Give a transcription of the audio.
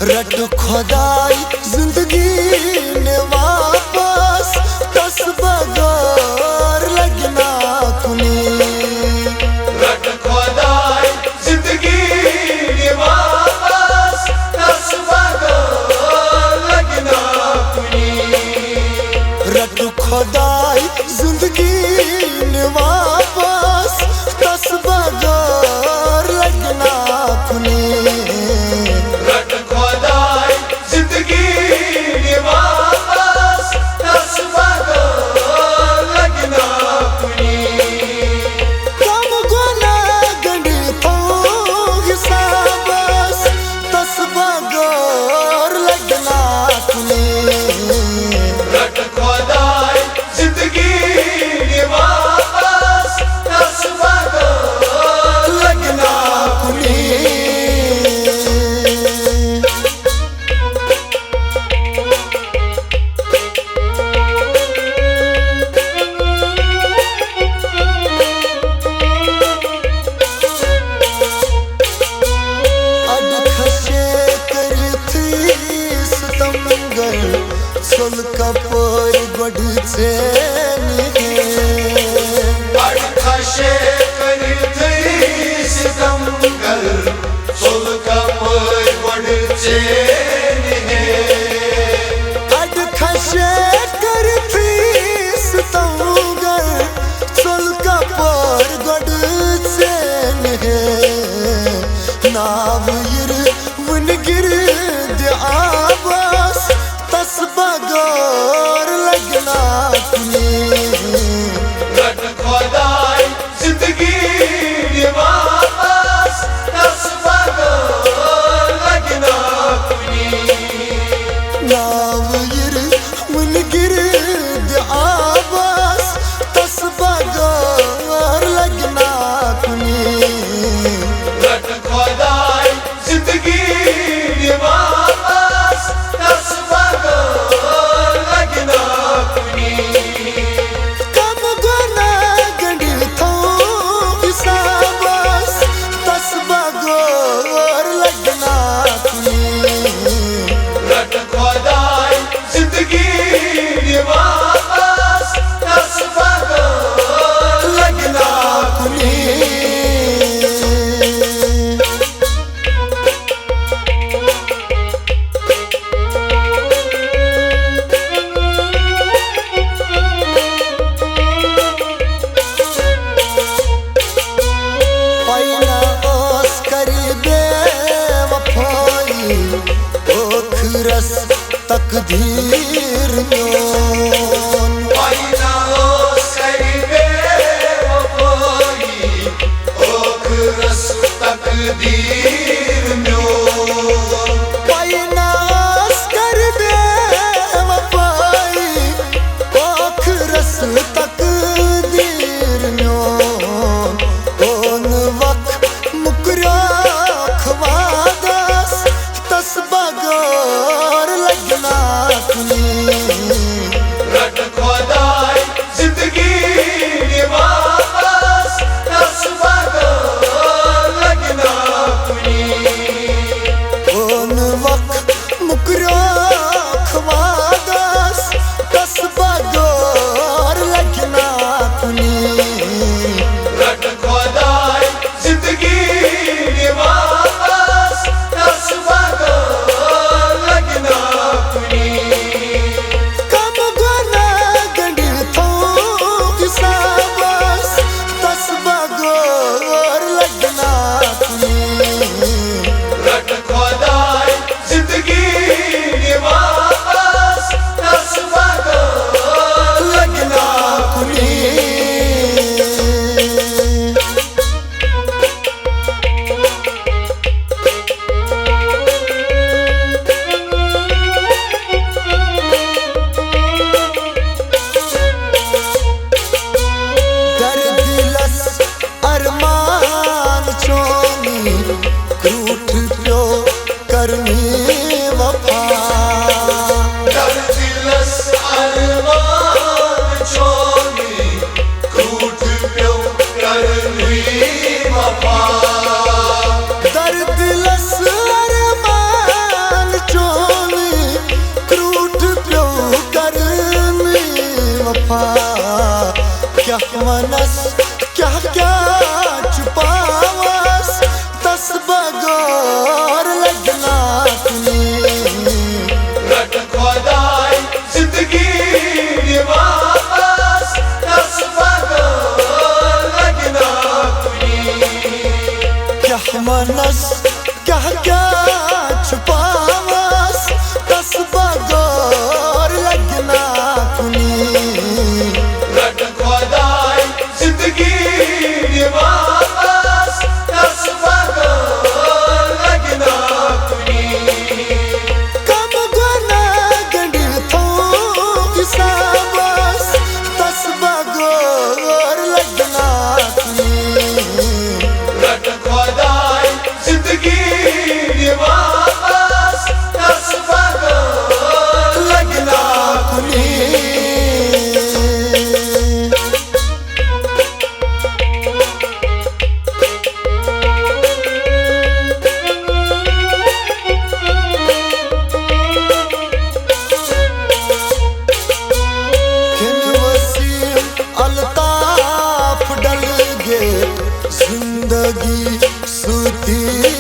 रट खुदाई जिंदगी ने वापस दस बगैर लगना कुनी। रट खुदाई जिंदगी ने वापस दस बगैर लगना कुनी। रट खुदाई जिंदगी ने वापस दस बगैर लगना कुनी। चल कपर गढ़ से खशे करते सितमगर चल कपर गढ़ से अड खशे करती सितमगर चल कपर गढ़ से नाव गिर वन गिर आवास दस बगैर लगना कुनी। रट खुदाई जिंदगी ने वापस दस बगैर लगना कुनी। नाव गिर मन गिर आवास दस बगैर लगना कुनी। रट खुदाई जिंदगी ने वापस दस बगैर लगना कुनी। कम गुना गंडी थो हिसाबस दस बगैर लगना कुनी। रट खुदाई जिंदगी ने वापस दस बगैर लगना कुनी। तकदीर म्योन पाइना सरीबे वफाई ओखरस तकदीर म्योन। पाइना कर दे वफाई ओखरस तकदीर म्योन। ओन वक्त मुकरा खवादस दस बगैर लगना कुनी। रट खुदाई जिंदगी ने वापस दस बगैर लगना कुनी। ओन वक्त मुकरा खवादस दस बगैर लगना कुनी। रट खुदाई जिंदगी ने वापस दस बगैर लगना कुनी। कम गुना गंडी थो हिसाबस दस बगैर लगना कुनी। रट खुदाई जिंदगी ने वापस दस बगैर लगना कुनी। दर्दिलस अरमान छोनी क्रूठ प्यो करनी वफा। दर्दिलस अरमान छोनी क्रूठ प्यो करनी वफा। दर्दिलस अरमान मनस क्या क्या छुपावस तस बगौर लगना रट खुदाई जिंदगी निवास दस बगौर लगना क्या मनस क्या क्या छुपावस तस बगौर लगना रट खुदाई जिंदगी निवास दस बगौर लगना कम गना गंडी थो किसाबस तस बगौर लगना रट खुदाई जिंदगी निवास दस बगौर लगना अल्ताफ डल गे जिंदगी सुती